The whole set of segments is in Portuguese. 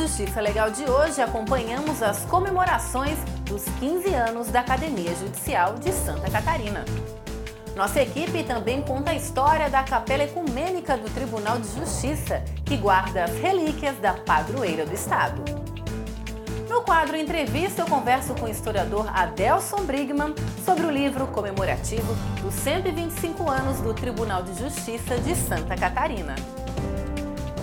Justiça Legal de hoje, acompanhamos as comemorações dos 15 anos da Academia Judicial de Santa Catarina. Nossa equipe também conta a história da Capela Ecumênica do Tribunal de Justiça, que guarda as relíquias da padroeira do Estado. No quadro Entrevista, eu converso com o historiador Adelson Brigman sobre o livro comemorativo dos 125 anos do Tribunal de Justiça de Santa Catarina.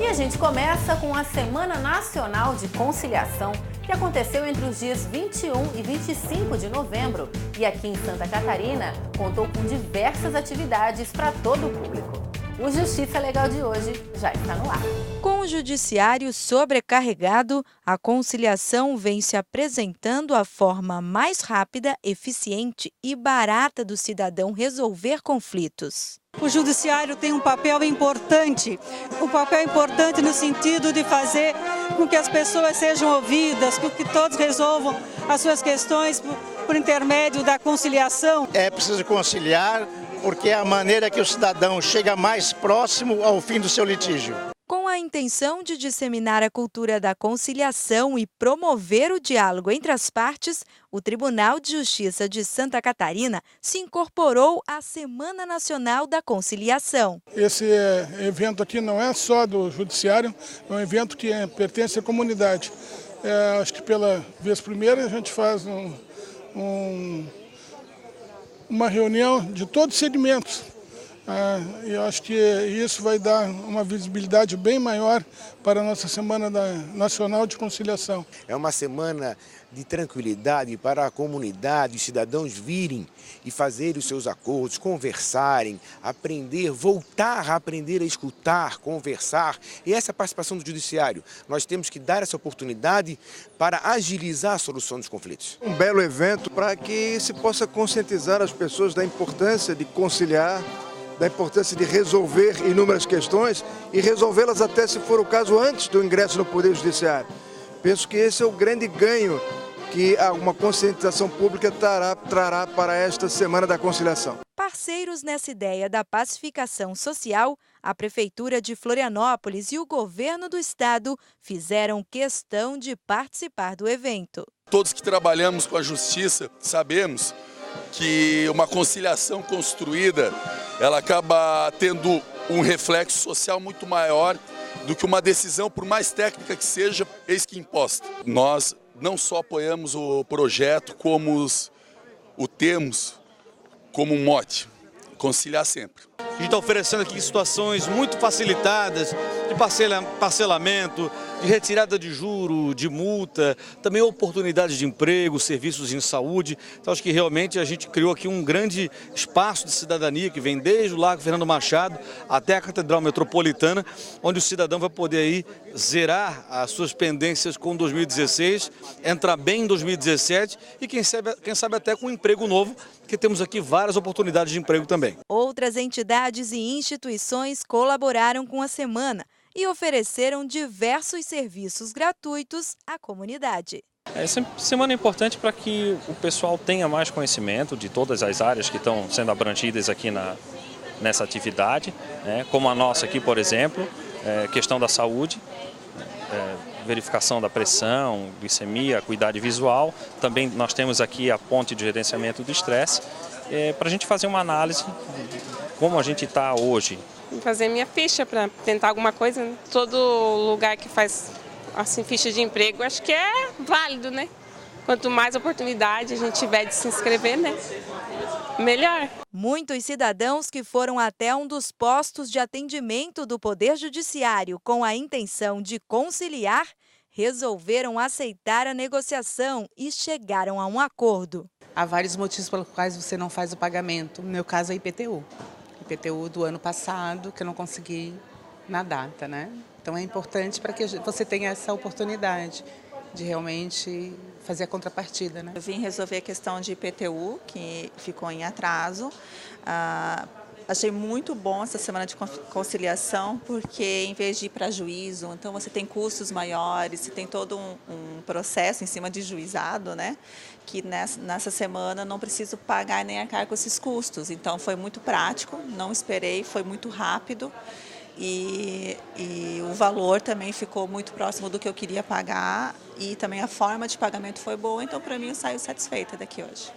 E a gente começa com a Semana Nacional de Conciliação, que aconteceu entre os dias 21 e 25 de novembro. E aqui em Santa Catarina, contou com diversas atividades para todo o público. O Justiça Legal de hoje já está no ar. Com o judiciário sobrecarregado, a conciliação vem se apresentando a forma mais rápida, eficiente e barata do cidadão resolver conflitos. O judiciário tem um papel importante no sentido de fazer com que as pessoas sejam ouvidas, com que todos resolvam as suas questões por intermédio da conciliação. É preciso conciliar porque é a maneira que o cidadão chega mais próximo ao fim do seu litígio. Com a intenção de disseminar a cultura da conciliação e promover o diálogo entre as partes, o Tribunal de Justiça de Santa Catarina se incorporou à Semana Nacional da Conciliação. Esse evento aqui não é só do judiciário, é um evento que pertence à comunidade. Acho que pela vez primeira a gente faz uma reunião de todos os segmentos. Eu acho que isso vai dar uma visibilidade bem maior para a nossa Semana Nacional de Conciliação. É uma semana de tranquilidade para a comunidade, os cidadãos virem e fazerem os seus acordos, conversarem, aprender, voltar a aprender a escutar, conversar. E essa é a participação do judiciário. Nós temos que dar essa oportunidade para agilizar a solução dos conflitos. Um belo evento para que se possa conscientizar as pessoas da importância de conciliar, da importância de resolver inúmeras questões e resolvê-las até, se for o caso, antes do ingresso no Poder Judiciário. Penso que esse é o grande ganho que uma conscientização pública trará para esta Semana da Conciliação. Parceiros nessa ideia da pacificação social, a Prefeitura de Florianópolis e o Governo do Estado fizeram questão de participar do evento. Todos que trabalhamos com a justiça sabemos que uma conciliação construída, ela acaba tendo um reflexo social muito maior do que uma decisão, por mais técnica que seja, eis que imposta. Nós não só apoiamos o projeto, como o temos como um mote, conciliar sempre. A gente está oferecendo aqui situações muito facilitadas de parcelamento, de retirada de juro, de multa, também oportunidades de emprego, serviços em saúde. Então acho que realmente a gente criou aqui um grande espaço de cidadania que vem desde o Largo Fernando Machado até a Catedral Metropolitana, onde o cidadão vai poder aí zerar as suas pendências com 2016, entrar bem em 2017 e quem sabe até com um emprego novo, porque temos aqui várias oportunidades de emprego também. Outras entidades e instituições colaboraram com a semana e ofereceram diversos serviços gratuitos à comunidade. Essa semana é importante para que o pessoal tenha mais conhecimento de todas as áreas que estão sendo abrangidas aqui nessa atividade, né? Como a nossa aqui, por exemplo, questão da saúde, verificação da pressão, glicemia, acuidade visual. Também nós temos aqui a ponte de gerenciamento do estresse, para a gente fazer uma análise de como a gente está hoje. Fazer minha ficha para tentar alguma coisa. Todo lugar que faz assim, ficha de emprego, acho que é válido, né? Quanto mais oportunidade a gente tiver de se inscrever, né? Melhor. Muitos cidadãos que foram até um dos postos de atendimento do Poder Judiciário com a intenção de conciliar, resolveram aceitar a negociação e chegaram a um acordo. Há vários motivos pelos quais você não faz o pagamento. No meu caso é IPTU. IPTU do ano passado, que eu não consegui na data, né? Então é importante para que você tenha essa oportunidade de realmente fazer a contrapartida, né? Eu vim resolver a questão de IPTU, que ficou em atraso. Achei muito bom essa semana de conciliação, porque em vez de ir para juízo, então você tem custos maiores, você tem todo um processo em cima de juizado, né? Que nessa semana não preciso pagar nem arcar com esses custos. Então foi muito prático, não esperei, foi muito rápido e o valor também ficou muito próximo do que eu queria pagar e também a forma de pagamento foi boa, então para mim eu saio satisfeita daqui hoje.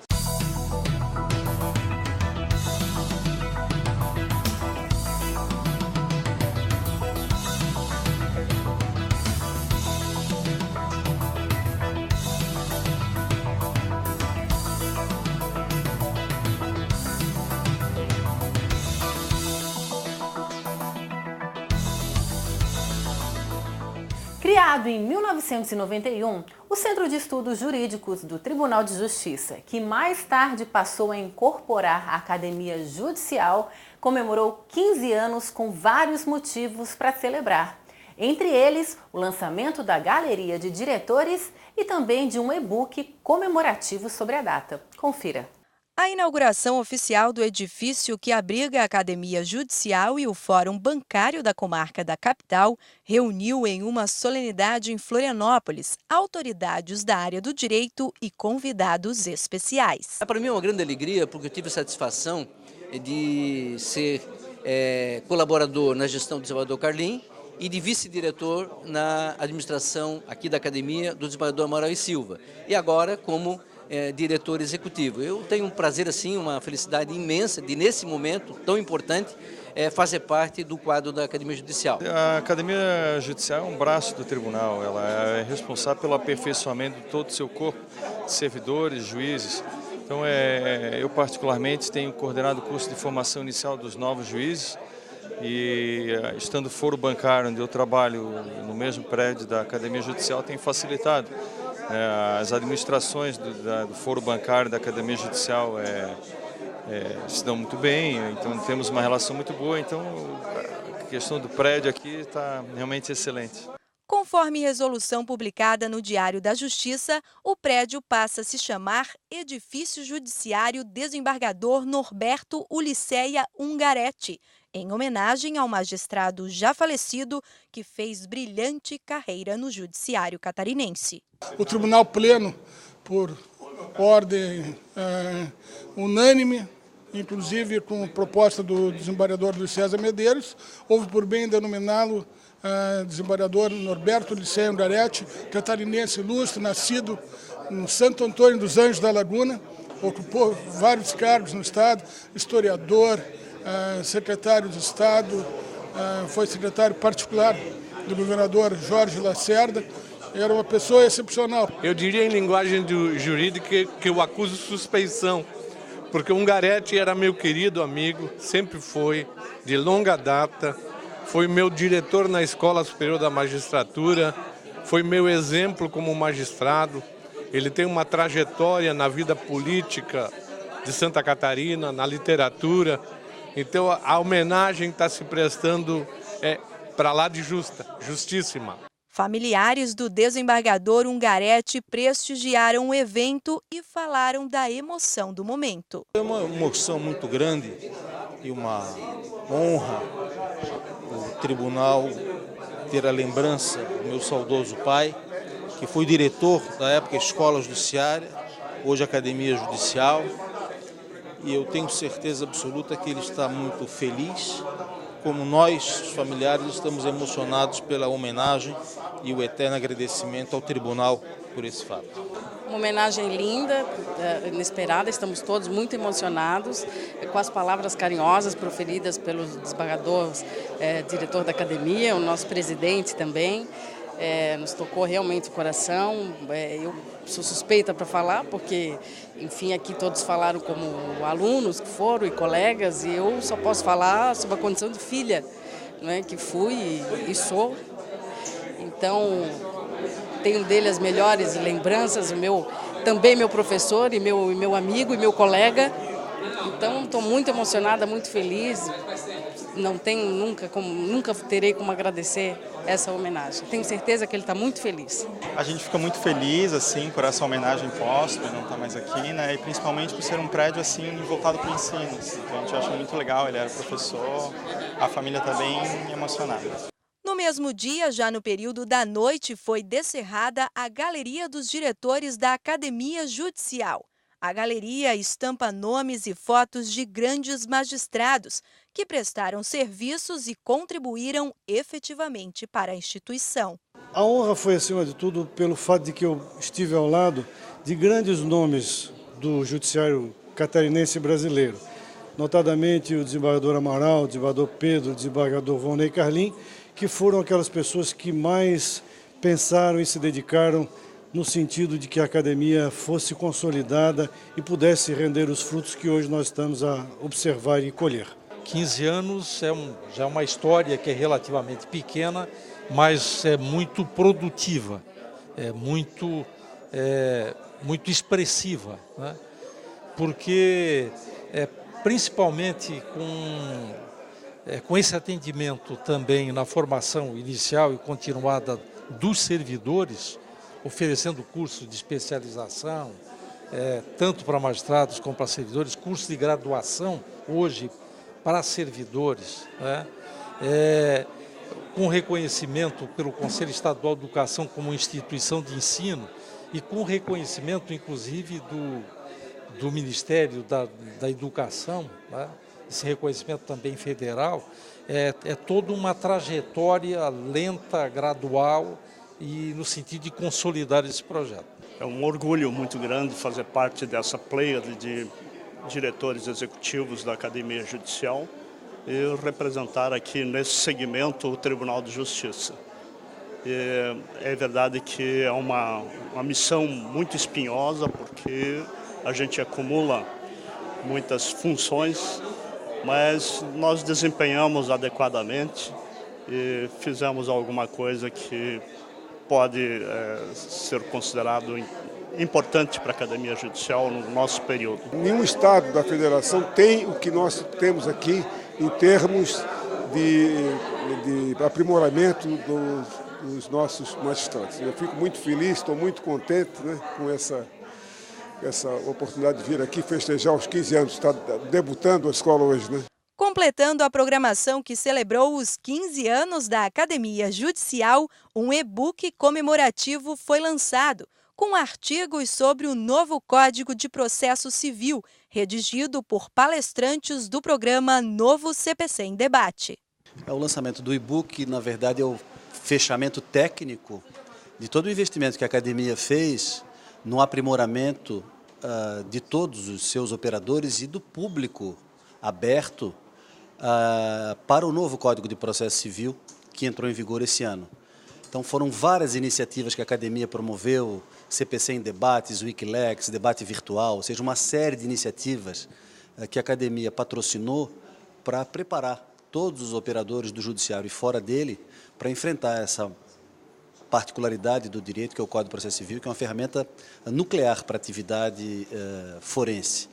Criado em 1991, o Centro de Estudos Jurídicos do Tribunal de Justiça, que mais tarde passou a incorporar a Academia Judicial, comemorou 15 anos com vários motivos para celebrar. Entre eles, o lançamento da Galeria de Diretores e também de um e-book comemorativo sobre a data. Confira. A inauguração oficial do edifício que abriga a Academia Judicial e o Fórum Bancário da Comarca da Capital reuniu em uma solenidade em Florianópolis autoridades da área do direito e convidados especiais. Para mim é uma grande alegria porque eu tive a satisfação de ser colaborador na gestão do desembargador Carlim e de vice-diretor na administração aqui da Academia do desembargador Amaral e Silva. E agora como diretor executivo. Eu tenho um prazer, assim, uma felicidade imensa de, nesse momento tão importante, fazer parte do quadro da Academia Judicial. A Academia Judicial é um braço do tribunal, ela é responsável pelo aperfeiçoamento de todo o seu corpo de servidores, juízes. Então, eu particularmente tenho coordenado o curso de formação inicial dos novos juízes e, estando no foro bancário, onde eu trabalho no mesmo prédio da Academia Judicial, tem facilitado. As administrações do foro bancário da Academia Judicial se dão muito bem, então temos uma relação muito boa, então a questão do prédio aqui está realmente excelente. Conforme resolução publicada no Diário da Justiça, o prédio passa a se chamar Edifício Judiciário Desembargador Norberto Ulisseia Ungaretti, em homenagem ao magistrado já falecido que fez brilhante carreira no judiciário catarinense. O Tribunal Pleno, por ordem unânime, inclusive com proposta do desembargador Luiz César Medeiros, houve por bem denominá-lo desembargador Norberto Ulisseia Ungaretti, catarinense ilustre, nascido no Santo Antônio dos Anjos da Laguna, ocupou vários cargos no Estado, historiador, secretário de Estado, foi secretário particular do governador Jorge Lacerda, era uma pessoa excepcional. Eu diria em linguagem jurídica que eu acuso suspeição, porque o Ungaretti era meu querido amigo, sempre foi, de longa data, foi meu diretor na Escola Superior da Magistratura, foi meu exemplo como magistrado. Ele tem uma trajetória na vida política de Santa Catarina, na literatura. Então a homenagem está se prestando para lá de justíssima. Familiares do desembargador Ungaretti prestigiaram o evento e falaram da emoção do momento. É uma emoção muito grande e uma honra o tribunal ter a lembrança do meu saudoso pai, que foi diretor da época Escola Judiciária, hoje Academia Judicial, e eu tenho certeza absoluta que ele está muito feliz, como nós, os familiares, estamos emocionados pela homenagem e o eterno agradecimento ao tribunal por esse fato. Uma homenagem linda, inesperada, estamos todos muito emocionados com as palavras carinhosas proferidas pelo desembargador, diretor da academia, o nosso presidente também. Nos tocou realmente o coração. Eu sou suspeita para falar, porque, enfim, aqui todos falaram como alunos que foram e colegas, e eu só posso falar sobre a condição de filha, né, que fui e sou. Então, tenho dele as melhores lembranças, também meu professor e meu amigo e meu colega. Então, estou muito emocionada, muito feliz. Não tenho nunca terei como agradecer essa homenagem. Tenho certeza que ele está muito feliz. A gente fica muito feliz assim por essa homenagem posta, não está mais aqui, né? E principalmente por ser um prédio assim voltado para o ensino. Então a gente acha muito legal. Ele era professor, a família está bem emocionada. No mesmo dia, já no período da noite, foi descerrada a Galeria dos Diretores da Academia Judicial. A galeria estampa nomes e fotos de grandes magistrados que prestaram serviços e contribuíram efetivamente para a instituição. A honra foi, acima de tudo, pelo fato de que eu estive ao lado de grandes nomes do judiciário catarinense brasileiro, notadamente o desembargador Amaral, o desembargador Pedro, o desembargador Volney Carlim, que foram aquelas pessoas que mais pensaram e se dedicaram no sentido de que a academia fosse consolidada e pudesse render os frutos que hoje nós estamos a observar e colher. 15 anos já é uma história que é relativamente pequena, mas é muito produtiva, é muito expressiva, né? Porque principalmente com esse atendimento também na formação inicial e continuada dos servidores, oferecendo cursos de especialização, tanto para magistrados como para servidores, cursos de graduação hoje para servidores, né? Com reconhecimento pelo Conselho Estadual de Educação como instituição de ensino e com reconhecimento, inclusive, do Ministério da Educação, né? Esse reconhecimento também federal, é toda uma trajetória lenta, gradual e no sentido de consolidar esse projeto. É um orgulho muito grande fazer parte dessa pleiade de diretores executivos da Academia Judicial e representar aqui nesse segmento o Tribunal de Justiça. É verdade que é uma missão muito espinhosa, porque a gente acumula muitas funções, mas nós desempenhamos adequadamente e fizemos alguma coisa que pode ser considerado importante para a Academia Judicial no nosso período. Nenhum estado da federação tem o que nós temos aqui em termos de aprimoramento dos nossos magistrados. Eu fico muito feliz, estou muito contente, né, com essa oportunidade de vir aqui festejar os 15 anos, está debutando a escola hoje, né? Completando a programação que celebrou os 15 anos da Academia Judicial, um e-book comemorativo foi lançado, com artigos sobre o novo Código de Processo Civil, redigido por palestrantes do programa Novo CPC em Debate. O lançamento do e-book, na verdade, é o fechamento técnico de todo o investimento que a Academia fez no aprimoramento de todos os seus operadores e do público aberto para o novo Código de Processo Civil, que entrou em vigor esse ano. Então foram várias iniciativas que a Academia promoveu, CPC em Debates, Wikileaks, debate virtual, ou seja, uma série de iniciativas que a Academia patrocinou para preparar todos os operadores do Judiciário e fora dele para enfrentar essa particularidade do direito, que é o Código de Processo Civil, que é uma ferramenta nuclear para a atividade forense.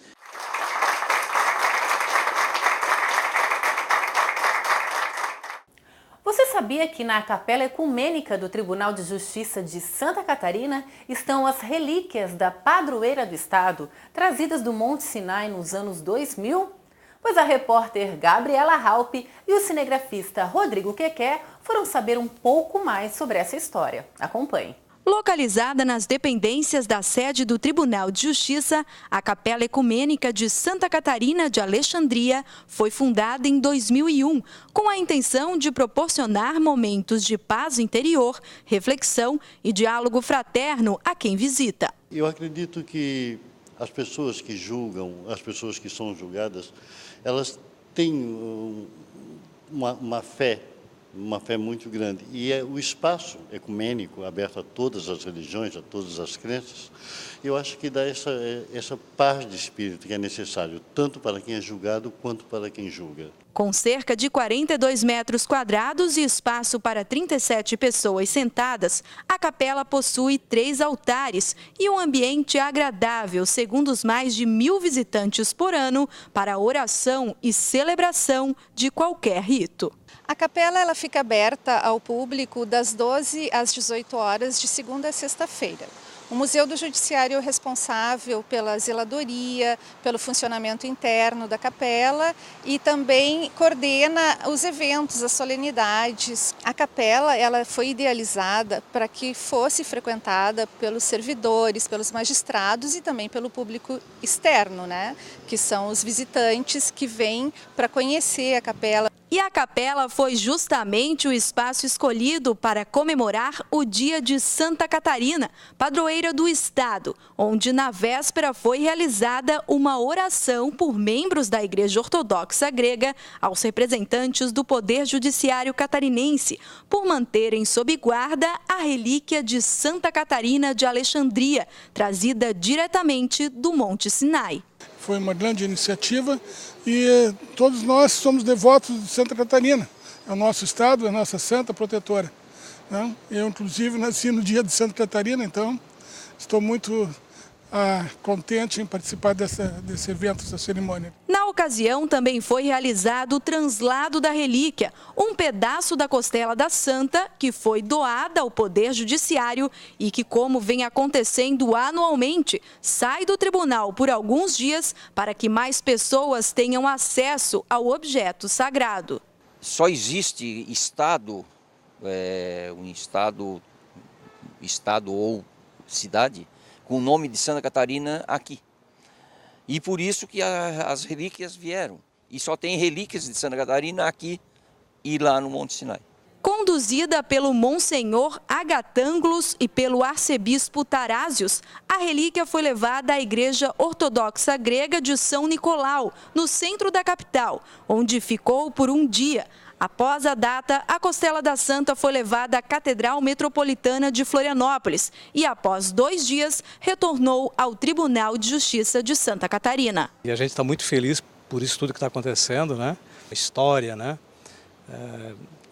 Você sabia que na Capela Ecumênica do Tribunal de Justiça de Santa Catarina estão as relíquias da padroeira do estado, trazidas do Monte Sinai nos anos 2000? Pois a repórter Gabriela Halpe e o cinegrafista Rodrigo Quequé foram saber um pouco mais sobre essa história. Acompanhe. Localizada nas dependências da sede do Tribunal de Justiça, a Capela Ecumênica de Santa Catarina de Alexandria foi fundada em 2001, com a intenção de proporcionar momentos de paz interior, reflexão e diálogo fraterno a quem visita. Eu acredito que as pessoas que julgam, as pessoas que são julgadas, elas têm uma fé muito grande. E o espaço ecumênico, aberto a todas as religiões, a todas as crenças, eu acho que dá essa paz de espírito que é necessário, tanto para quem é julgado quanto para quem julga. Com cerca de 42 metros quadrados e espaço para 37 pessoas sentadas, a capela possui 3 altares e um ambiente agradável, segundo os mais de 1000 visitantes por ano, para oração e celebração de qualquer rito. A capela ela fica aberta ao público das 12 às 18 horas, de segunda a sexta-feira. O Museu do Judiciário é o responsável pela zeladoria, pelo funcionamento interno da capela e também coordena os eventos, as solenidades. A capela ela foi idealizada para que fosse frequentada pelos servidores, pelos magistrados e também pelo público externo, né? Que são os visitantes que vêm para conhecer a capela. E a capela foi justamente o espaço escolhido para comemorar o Dia de Santa Catarina, padroeira do estado, onde na véspera foi realizada uma oração por membros da Igreja Ortodoxa Grega aos representantes do Poder Judiciário catarinense, por manterem sob guarda a relíquia de Santa Catarina de Alexandria, trazida diretamente do Monte Sinai. Foi uma grande iniciativa e todos nós somos devotos de Santa Catarina. É o nosso estado, é a nossa santa protetora. Eu, inclusive, nasci no dia de Santa Catarina, então estou muito contente em participar desse evento, dessa cerimônia. Na ocasião, também foi realizado o translado da relíquia, um pedaço da costela da santa que foi doada ao Poder Judiciário e que, como vem acontecendo anualmente, sai do tribunal por alguns dias para que mais pessoas tenham acesso ao objeto sagrado. Só existe estado ou cidade com o nome de Santa Catarina aqui. E por isso que as relíquias vieram. E só tem relíquias de Santa Catarina aqui e lá no Monte Sinai. Conduzida pelo Monsenhor Agatanglos e pelo arcebispo Tarásios, a relíquia foi levada à Igreja Ortodoxa Grega de São Nicolau, no centro da capital, onde ficou por um dia. Após a data, a costela da Santa foi levada à Catedral Metropolitana de Florianópolis e, após 2 dias, retornou ao Tribunal de Justiça de Santa Catarina. E a gente está muito feliz por isso tudo que está acontecendo, né? A história, né?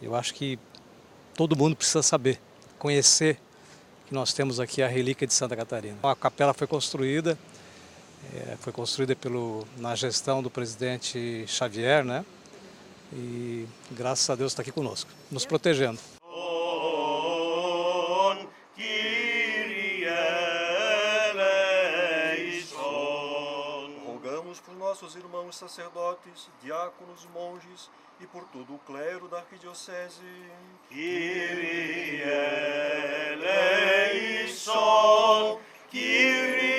Eu acho que todo mundo precisa saber, conhecer que nós temos aqui a relíquia de Santa Catarina. A capela foi construída na gestão do presidente Xavier, né? E graças a Deus está aqui conosco, nos protegendo. Rogamos por nossos irmãos sacerdotes, diáconos, monges e por todo o clero da arquidiocese. Kyrie eleison, Kyrie.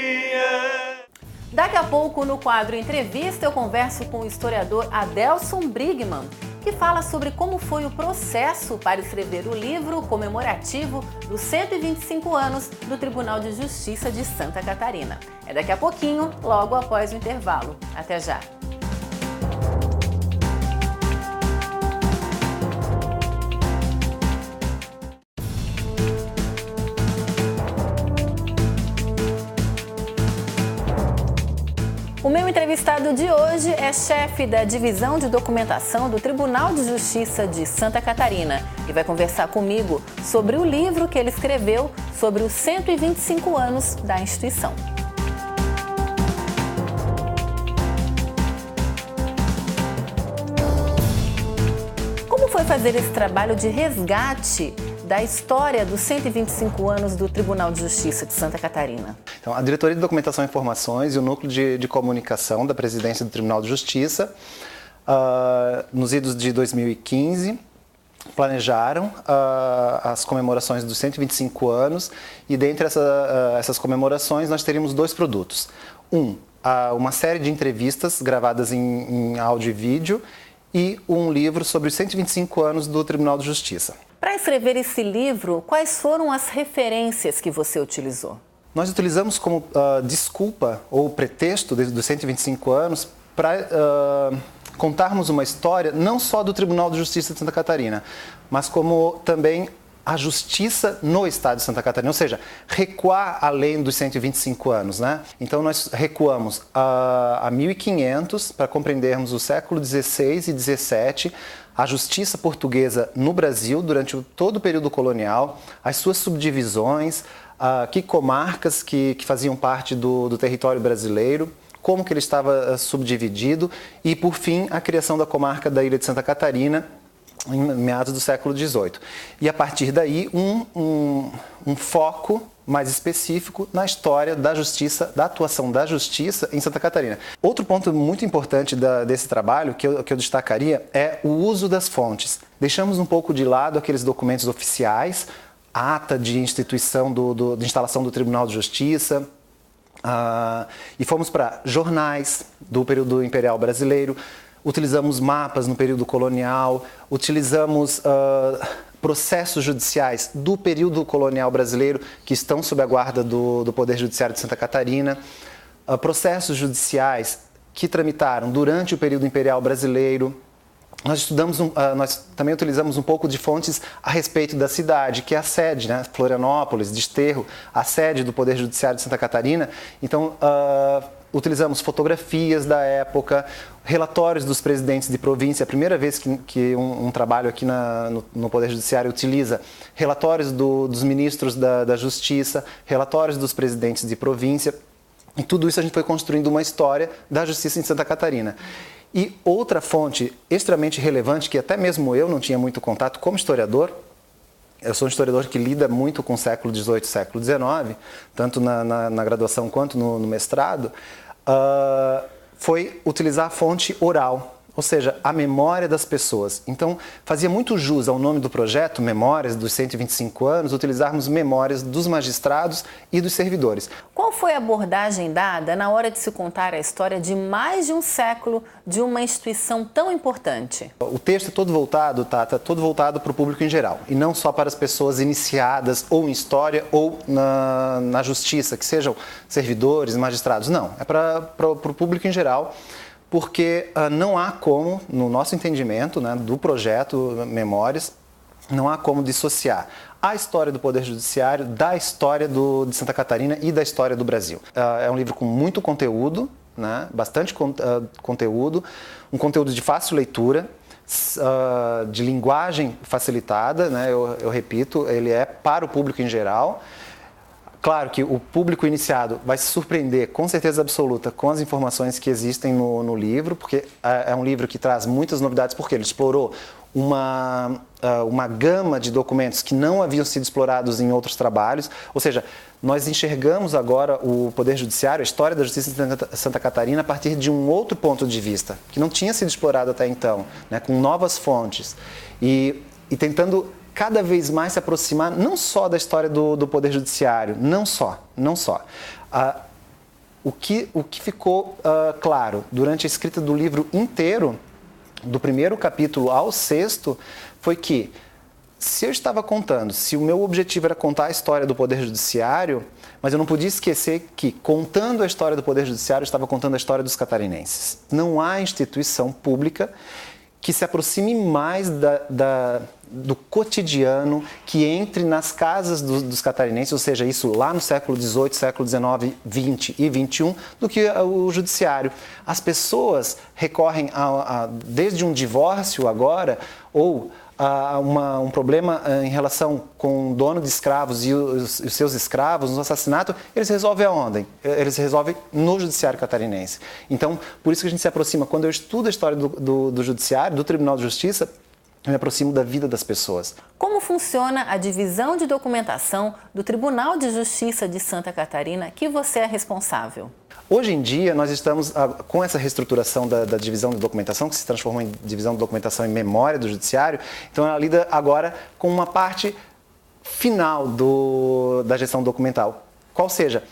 Daqui a pouco, no quadro Entrevista, eu converso com o historiador Adelson Brigman, que fala sobre como foi o processo para escrever o livro comemorativo dos 125 anos do Tribunal de Justiça de Santa Catarina. É daqui a pouquinho, logo após o intervalo. Até já! O meu entrevistado de hoje é chefe da Divisão de Documentação do Tribunal de Justiça de Santa Catarina e vai conversar comigo sobre o livro que ele escreveu sobre os 125 anos da instituição. Como foi fazer esse trabalho de resgate da história dos 125 anos do Tribunal de Justiça de Santa Catarina? Então, a Diretoria de Documentação e Informações e o Núcleo de Comunicação da Presidência do Tribunal de Justiça, nos idos de 2015, planejaram as comemorações dos 125 anos e dentre essas comemorações nós teríamos 2 produtos. Uma série de entrevistas gravadas em áudio e vídeo e um livro sobre os 125 anos do Tribunal de Justiça. Para escrever esse livro, quais foram as referências que você utilizou? Nós utilizamos como desculpa ou pretexto dos 125 anos para contarmos uma história não só do Tribunal de Justiça de Santa Catarina, mas como também a justiça no estado de Santa Catarina, ou seja, recuar além dos 125 anos, né? Então nós recuamos a 1500 para compreendermos o século XVI e XVII, a justiça portuguesa no Brasil durante todo o período colonial, as suas subdivisões, que comarcas que faziam parte do território brasileiro, como que ele estava subdividido e, por fim, a criação da comarca da Ilha de Santa Catarina, em meados do século XVIII. E a partir daí um foco mais específico na história da justiça, da atuação da justiça em Santa Catarina. Outro ponto muito importante desse trabalho que eu destacaria é o uso das fontes. Deixamos um pouco de lado aqueles documentos oficiais, a ata de instituição de instalação do Tribunal de Justiça, e fomos para jornais do período imperial brasileiro, utilizamos mapas no período colonial, utilizamos processos judiciais do período colonial brasileiro que estão sob a guarda do Poder Judiciário de Santa Catarina, processos judiciais que tramitaram durante o período imperial brasileiro. Nós também utilizamos um pouco de fontes a respeito da cidade, que é a sede, né? Florianópolis, Desterro, a sede do Poder Judiciário de Santa Catarina. Então, utilizamos fotografias da época, relatórios dos presidentes de província. A primeira vez que um trabalho aqui no Poder Judiciário utiliza relatórios dos ministros da Justiça, relatórios dos presidentes de província. E tudo isso a gente foi construindo uma história da justiça em Santa Catarina. E outra fonte extremamente relevante, que até mesmo eu não tinha muito contato como historiador, eu sou um historiador que lida muito com o século XVIII e século XIX, tanto na graduação quanto no mestrado, foi utilizar a fonte oral, ou seja, a memória das pessoas. Então, fazia muito jus ao nome do projeto, Memórias dos 125 anos, utilizarmos memórias dos magistrados e dos servidores. Qual foi a abordagem dada na hora de se contar a história de mais de um século de uma instituição tão importante? O texto é todo voltado, tá todo voltado para o público em geral, e não só para as pessoas iniciadas ou em história ou na justiça, que sejam servidores, magistrados. Não, é para o público em geral, porque não há como, no nosso entendimento, né, do projeto Memórias, não há como dissociar a história do Poder Judiciário da história de Santa Catarina e da história do Brasil. É um livro com muito conteúdo, né, bastante conteúdo, um conteúdo de fácil leitura, de linguagem facilitada, né, eu repito, ele é para o público em geral. Claro que o público iniciado vai se surpreender, com certeza absoluta, com as informações que existem no livro, porque é um livro que traz muitas novidades, porque ele explorou uma gama de documentos que não haviam sido explorados em outros trabalhos. Ou seja, nós enxergamos agora o Poder Judiciário, a história da justiça em Santa Catarina, a partir de um outro ponto de vista, que não tinha sido explorado até então, né, com novas fontes. E tentando cada vez mais se aproximar não só da história do Poder Judiciário, não só. O que ficou claro durante a escrita do livro inteiro, do primeiro capítulo ao sexto, foi que se eu estava contando, se o meu objetivo era contar a história do Poder Judiciário, mas eu não podia esquecer que, contando a história do Poder Judiciário, eu estava contando a história dos catarinenses. Não há instituição pública que se aproxime mais do cotidiano, que entre nas casas dos catarinenses, ou seja, isso lá no século XVIII, século XIX, XX e XXI, do que o judiciário. As pessoas recorrem desde um divórcio agora, ou um problema em relação com o dono de escravos e os seus escravos, no assassinato, eles resolvem aonde? Eles resolvem no judiciário catarinense. Então, por isso que a gente se aproxima. Quando eu estudo a história do judiciário, do Tribunal de Justiça, eu me aproximo da vida das pessoas. Como funciona a divisão de documentação do Tribunal de Justiça de Santa Catarina, que você é responsável? Hoje em dia, nós estamos com essa reestruturação da divisão de documentação, que se transformou em divisão de documentação em memória do Judiciário. Então, ela lida agora com uma parte final da gestão documental. Qual seja?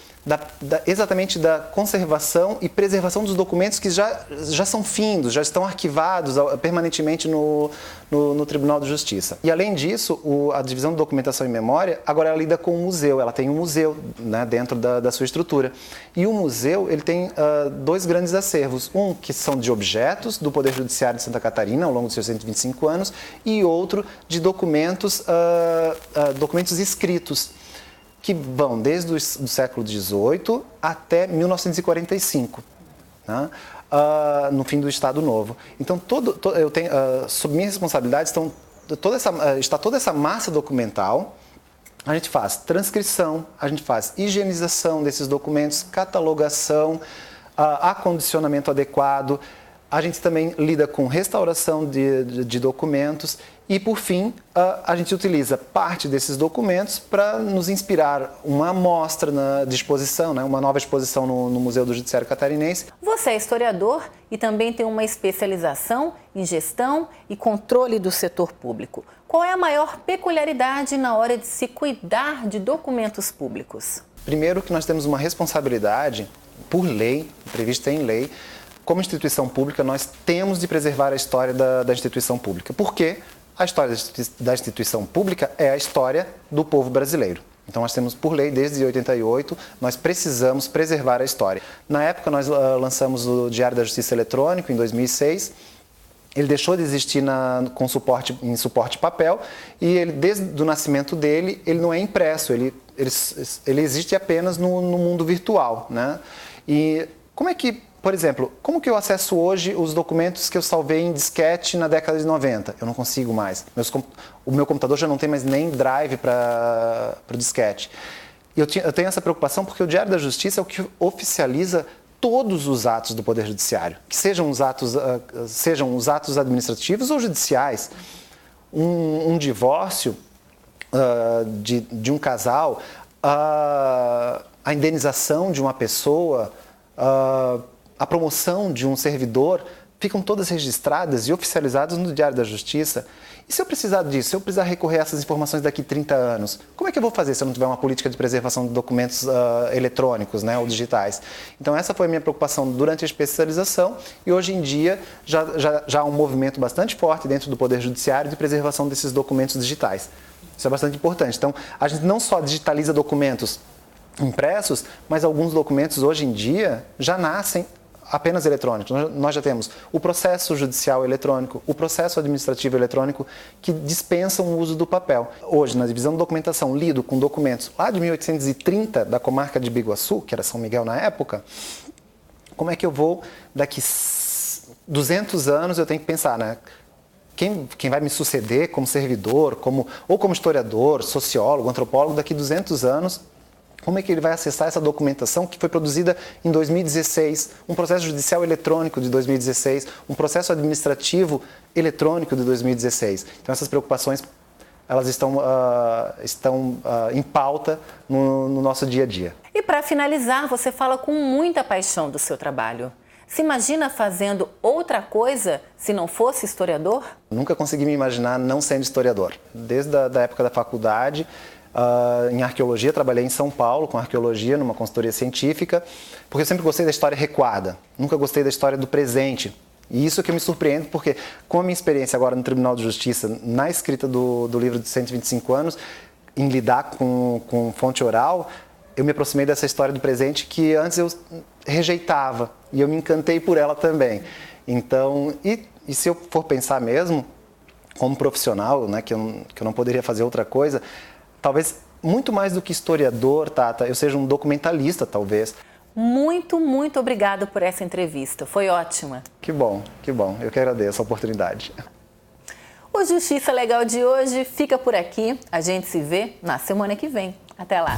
Exatamente da conservação e preservação dos documentos que já são findos, já estão arquivados permanentemente no Tribunal de Justiça. E além disso, a divisão de documentação e memória, agora ela lida com o museu, ela tem um museu, né, dentro da sua estrutura. E o museu, ele tem dois grandes acervos, um que são de objetos do Poder Judiciário de Santa Catarina ao longo dos seus 125 anos e outro de documentos escritos, que vão desde o século XVIII até 1945, né? No fim do Estado Novo. Então, sob minha responsabilidade está toda essa massa documental. A gente faz transcrição, a gente faz higienização desses documentos, catalogação, acondicionamento adequado, A gente também lida com restauração de documentos e, por fim, a gente utiliza parte desses documentos para nos inspirar uma amostra de exposição, né? Uma nova exposição no Museu do Judiciário Catarinense. Você é historiador e também tem uma especialização em gestão e controle do setor público. Qual é a maior peculiaridade na hora de se cuidar de documentos públicos? Primeiro que nós temos uma responsabilidade, por lei, prevista em lei, como instituição pública, nós temos de preservar a história da instituição pública. Por quê? A história da instituição pública é a história do povo brasileiro. Então, nós temos, por lei, desde 88, nós precisamos preservar a história. Na época, nós lançamos o Diário da Justiça Eletrônico, em 2006. Ele deixou de existir em suporte papel e ele, desde o nascimento dele, ele não é impresso, ele existe apenas no mundo virtual, né? E como é que, por exemplo, como que eu acesso hoje os documentos que eu salvei em disquete na década de 90? Eu não consigo mais. O meu computador já não tem mais nem drive para o disquete. E eu tenho essa preocupação porque o Diário da Justiça é o que oficializa todos os atos do Poder Judiciário, que sejam os atos administrativos ou judiciais. Um divórcio de um casal, a indenização de uma pessoa, a promoção de um servidor, ficam todas registradas e oficializadas no Diário da Justiça. E se eu precisar disso, se eu precisar recorrer a essas informações daqui a 30 anos, como é que eu vou fazer se eu não tiver uma política de preservação de documentos eletrônicos, né, ou digitais? Então essa foi a minha preocupação durante a especialização e hoje em dia já há um movimento bastante forte dentro do Poder Judiciário de preservação desses documentos digitais. Isso é bastante importante. Então a gente não só digitaliza documentos impressos, mas alguns documentos hoje em dia já nascem apenas eletrônicos. Nós já temos o processo judicial eletrônico, o processo administrativo eletrônico, que dispensam o uso do papel. Hoje, na divisão de documentação, lido com documentos lá de 1830, da comarca de Biguaçu, que era São Miguel na época, como é que eu vou, daqui 200 anos, eu tenho que pensar, né? Quem vai me suceder como servidor, ou como historiador, sociólogo, antropólogo, daqui 200 anos, como é que ele vai acessar essa documentação que foi produzida em 2016, um processo judicial eletrônico de 2016, um processo administrativo eletrônico de 2016. Então essas preocupações, elas estão em pauta no nosso dia a dia. E para finalizar, você fala com muita paixão do seu trabalho. Se imagina fazendo outra coisa se não fosse historiador? Nunca consegui me imaginar não sendo historiador. Desde a época da faculdade, em arqueologia, trabalhei em São Paulo com arqueologia, numa consultoria científica, porque eu sempre gostei da história recuada, nunca gostei da história do presente. E isso que eu me surpreendo, porque com a minha experiência agora no Tribunal de Justiça, na escrita do livro de 125 anos, em lidar com fonte oral, eu me aproximei dessa história do presente que antes eu rejeitava, e eu me encantei por ela também. Então, e se eu for pensar mesmo, como profissional, né, que eu não poderia fazer outra coisa, talvez muito mais do que historiador, Tata, eu seja um documentalista, talvez. Muito, muito obrigado por essa entrevista. Foi ótima. Que bom, que bom. Eu que agradeço a oportunidade. O Justiça Legal de hoje fica por aqui. A gente se vê na semana que vem. Até lá.